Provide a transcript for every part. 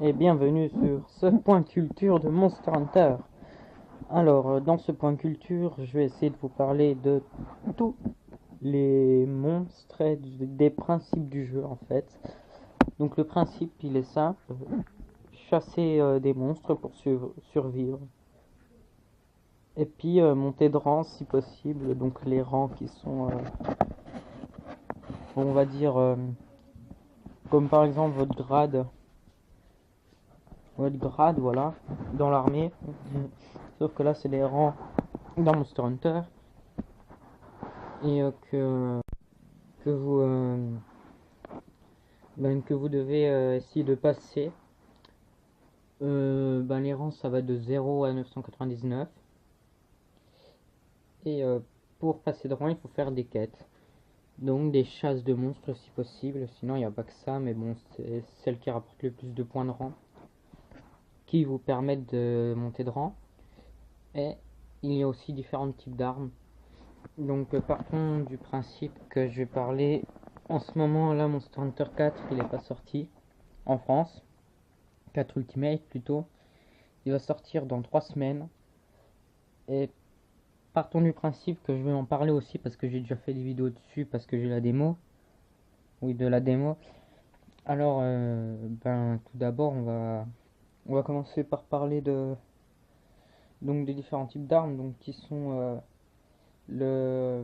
et bienvenue sur ce point culture de Monster Hunter. Alors, dans ce point culture, je vais essayer de vous parler de tous les monstres et des principes du jeu en fait. Donc le principe, il est simple, chasser des monstres pour survivre. Et puis monter de rang si possible, donc les rangs qui sont, on va dire, comme par exemple votre grade, voilà, dans l'armée. Sauf que là, c'est les rangs dans Monster Hunter et que que vous devez essayer de passer. Les rangs, ça va de 0 à 999. Et pour passer de rang, il faut faire des quêtes. Donc des chasses de monstres si possible. Sinon, il n'y a pas que ça, mais bon, c'est celle qui rapporte le plus de points de rang qui vous permettent de monter de rang. Et il y a aussi différents types d'armes. Donc partons du principe que je vais parler. En ce moment là, Monster Hunter 4 il n'est pas sorti en France. 4 Ultimate plutôt. Il va sortir dans 3 semaines. Et partons du principe que je vais en parler aussi parce que j'ai déjà fait des vidéos dessus parce que j'ai la démo. Oui, de la démo. Alors tout d'abord on va commencer par parler des différents types d'armes donc qui sont le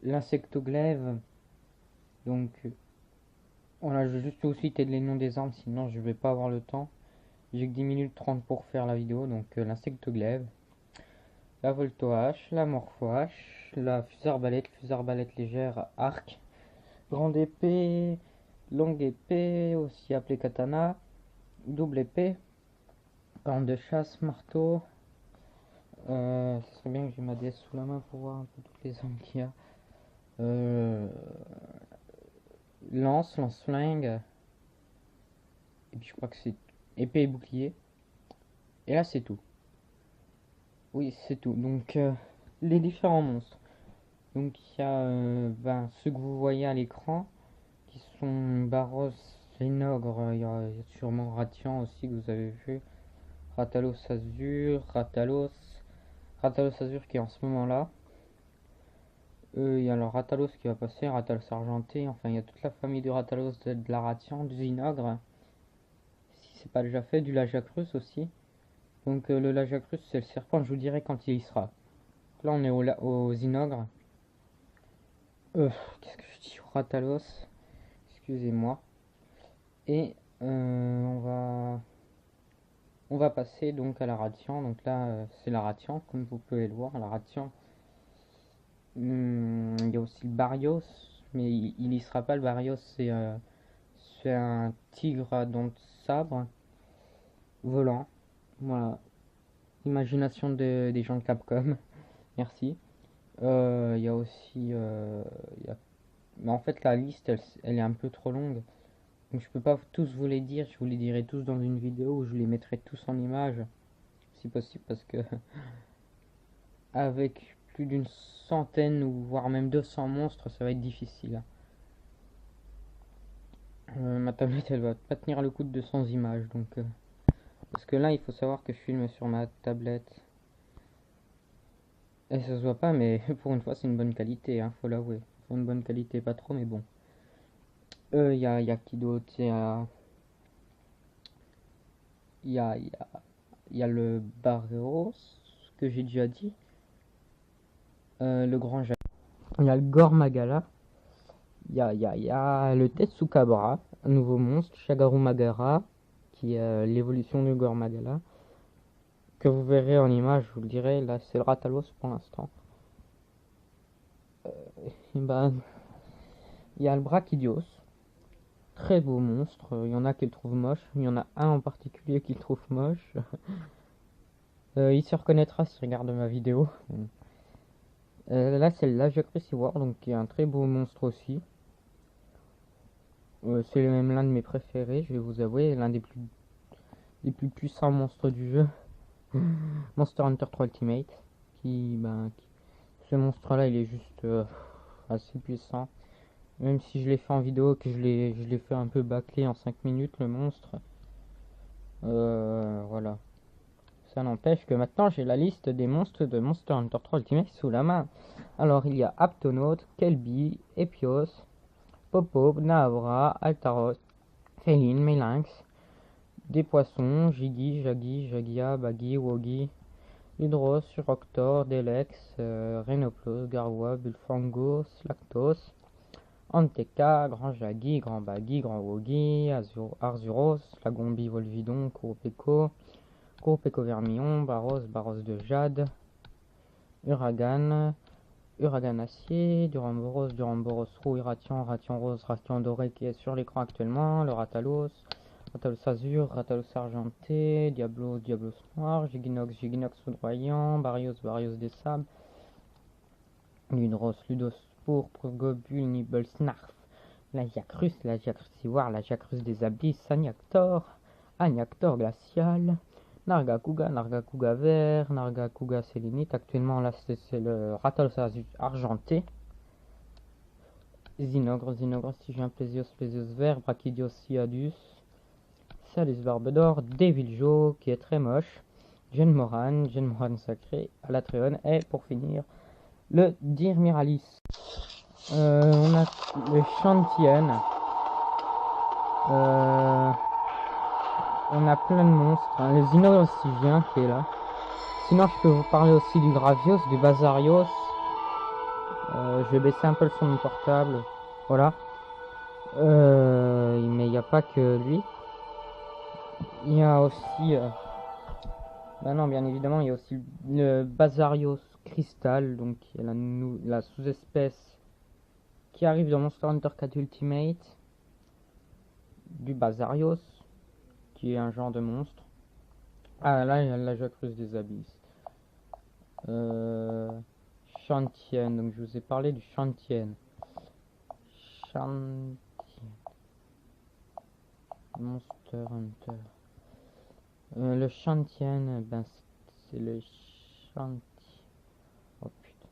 l'insectoglaive. Donc voilà, je vais juste vous citer les noms des armes, sinon je vais pas avoir le temps. J'ai que 10 minutes 30 pour faire la vidéo, donc l'insectoglaive, la volto-hache, la morpho-hache, la fusée-arbalète légère, arc, grande épée, longue épée, aussi appelée katana, double épée, corne de chasse, marteau. Ce serait bien que j'ai ma DS sous la main pour voir un peu toutes les armes qu'il y a. Lance-flingue, et puis je crois que c'est épée et bouclier. Et là c'est tout. Oui, c'est tout. Donc les différents monstres. Donc il y a ceux que vous voyez à l'écran, qui sont Barros, Rhinogre, il y a sûrement Ratian aussi que vous avez vu. Ratalos Azur, Ratalos Azur qui est en ce moment là. Il y a le Ratalos qui va passer, Ratalos Argenté, enfin il y a toute la famille du Ratalos, de la Ratian, du Zinogre, si c'est pas déjà fait, du Lajacrus aussi. Donc le Lajacrus c'est le serpent, je vous dirai quand il y sera. Là on est au Zinogre. Qu'est-ce que je dis? Ratalos, excusez-moi. Et on va passer donc à la Ratian. Donc là c'est la Ratian, comme vous pouvez le voir, la Ratian. Il y a aussi le Barrios, mais il y sera pas. Le Barrios c'est un tigre à dents de sabre volant. Voilà. Imagination des gens de Capcom. Merci. Il y a aussi. Mais en fait, la liste, elle est un peu trop longue. Donc, je peux pas tous vous les dire. Je vous les dirai tous dans une vidéo où je les mettrai tous en image, si possible, parce que avec plus d'une centaine ou voire même 200 monstres, ça va être difficile. Ma tablette, elle va pas tenir le coup de 200 images, donc. Parce que là, il faut savoir que je filme sur ma tablette. Et ça se voit pas, mais pour une fois, c'est une bonne qualité, hein, faut l'avouer. Une bonne qualité, pas trop, mais bon. Y a qui d'autre? Il y a le Barreros, que j'ai déjà dit. Le Grand Jacques. Il y a le Gormagala. Il y a le Tetsukabra, un nouveau monstre. Shagaru Magara, qui est l'évolution du Gormagala. Que vous verrez en image, je vous le dirai. Là, c'est le Ratalos pour l'instant. Et il y a le Brachydios. Très beau monstre. Il y en a qui le trouvent moche. Il y en a un en particulier qui le trouve moche. Il se reconnaîtra s'il regarde ma vidéo. Là, c'est le Lajacrus War, donc qui est un très beau monstre aussi. C'est même l'un de mes préférés, je vais vous avouer, l'un des plus puissants monstres du jeu. Monster Hunter 3 Ultimate. Ce monstre-là, il est juste assez puissant. Même si je l'ai fait en vidéo, que je l'ai fait un peu bâclé en 5 minutes, le monstre. Voilà. Ça n'empêche que maintenant j'ai la liste des monstres de Monster Hunter 3 Ultimate sous la main. Alors il y a Aptonaut, Kelby, Epios, Popo, Naavra, Altaros, Féline, Mélinx, des poissons, Jiggy, Jaggy, Jagia, Baggy, Woggy, Hydros, Suroctor, Delex, Rhenoplos, Garwa, Bulfango, Slactos, Anteka, Grand Jaggy, Grand Baggy, Grand Woggy, Arzuros, Lagombi, Volvidon, Kuropeko, Kuropeko Vermillon, Barros de Jade, Uragan, Uragan Acier, Duramboros Roux, Ratian Rose, Ratian Doré qui est sur l'écran actuellement, le Ratalos, Ratalos Azur, Ratalos Argenté, Diablos Noir, Giginox Foudroyant, Barrios des Sables, Ludros Pourpre, Gobule, Nibble Snarf, la Jacrus Ivoire, la Jacrus des Abysses, Agnactor Glacial, Nargacuga Vert, Nargacuga Sélénite. Actuellement là c'est le Ratalos Argenté. Zinogre, Stygian, Plésios Vert, Brachydios Iadus, Salus Barbedor, Deviljo qui est très moche, Genmoran sacré, Alatreon et pour finir le Dirmiralis. On a le Chantien. On a plein de monstres, hein. Le Zinogre qui est là. Sinon je peux vous parler aussi du Gravios, du Bazarios. Je vais baisser un peu le son de mon portable. Voilà. Mais il n'y a pas que lui. Il y a aussi... Bah non, bien évidemment, il y a aussi le Bazarios Crystal, donc qui est la sous-espèce qui arrive dans Monster Hunter 4 Ultimate du Bazarios, qui est un genre de monstre. Ah là, il y a la Jacrus des Abysses. Chantien, donc je vous ai parlé du Chantien. Monster Hunter. Le Chantien, ben c'est le Chantien. Oh putain.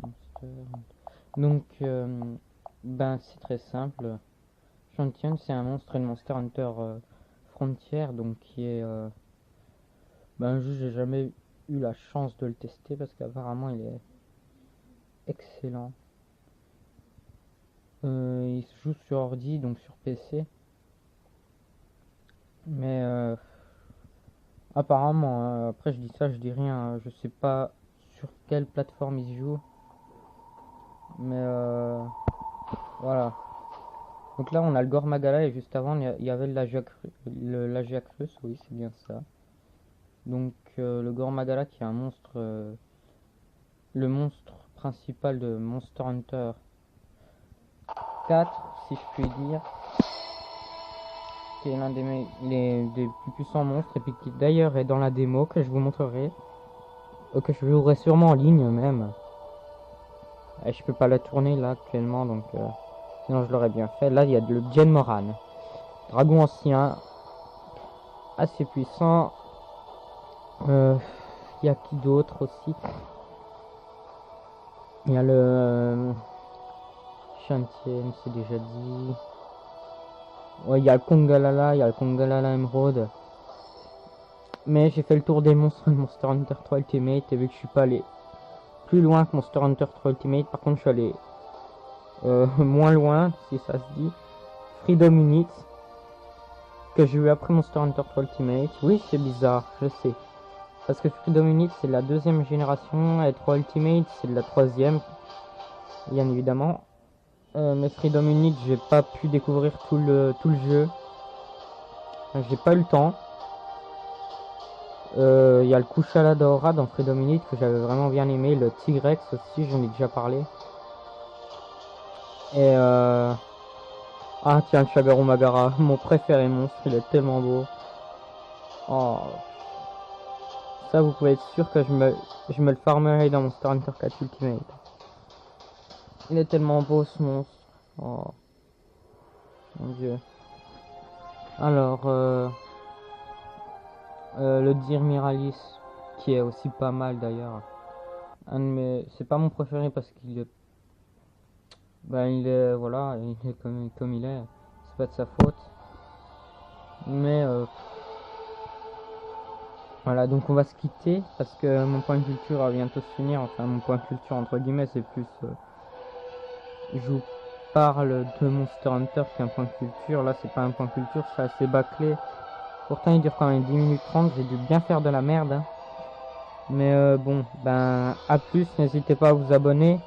Monster Hunter. Donc, ben c'est très simple. Chantien, c'est un monstre de Monster Hunter Frontier, donc qui est. Ben, j'ai jamais eu la chance de le tester parce qu'apparemment il est excellent. Il se joue sur ordi, donc sur PC. Mais apparemment, après je dis ça, je dis rien. Je sais pas sur quelle plateforme il se joue. Mais voilà. Donc là, on a le Gormagala et juste avant, il y avait l'Agiacrus, oui, c'est bien ça. Donc le Gormagala qui est un monstre, le monstre principal de Monster Hunter 4, si je puis dire, qui est l'un des plus puissants monstres et puis qui d'ailleurs est dans la démo que je vous montrerai, que je jouerai sûrement en ligne même. Et je peux pas la tourner là actuellement, donc sinon je l'aurais bien fait. Là il y a le Genmoran, dragon ancien, assez puissant. Il y a qui d'autre aussi? Il y a le Chantien, c'est déjà dit. Ouais, il y a le Kongalala Emerald. Mais j'ai fait le tour des monstres de Monster Hunter 3 Ultimate et vu que je suis pas allé plus loin que Monster Hunter 3 Ultimate, par contre je suis allé moins loin, si ça se dit. Freedom Unit, que j'ai eu après Monster Hunter 3 Ultimate. Oui, c'est bizarre, je sais. Parce que Freedom Unit c'est la deuxième génération et 3 Ultimate c'est de la troisième, bien évidemment. Mais Freedom Unit, j'ai pas pu découvrir tout le jeu. J'ai pas eu le temps. Il y a le Kushaladora dans Freedom Unit que j'avais vraiment bien aimé. Le Tigrex aussi, j'en ai déjà parlé. Et ah tiens, le Shagaru Magara, mon préféré monstre, il est tellement beau. Oh. Ça, vous pouvez être sûr que je me le farmerai dans Monster Hunter 4 Ultimate. Il est tellement beau ce monstre. Oh. Mon dieu. Alors, le Dirmiralis, qui est aussi pas mal d'ailleurs. C'est pas mon préféré parce qu'il est... Ben il est, voilà, il est comme il est, c'est pas de sa faute. Mais voilà, donc on va se quitter parce que mon point de culture va bientôt se finir. Enfin, mon point de culture entre guillemets, c'est plus je vous parle de Monster Hunter qui est un point de culture. Là, c'est pas un point de culture, c'est assez bâclé. Pourtant, il dure quand même 10 minutes 30. J'ai dû bien faire de la merde, hein. Mais bon, ben à plus. N'hésitez pas à vous abonner.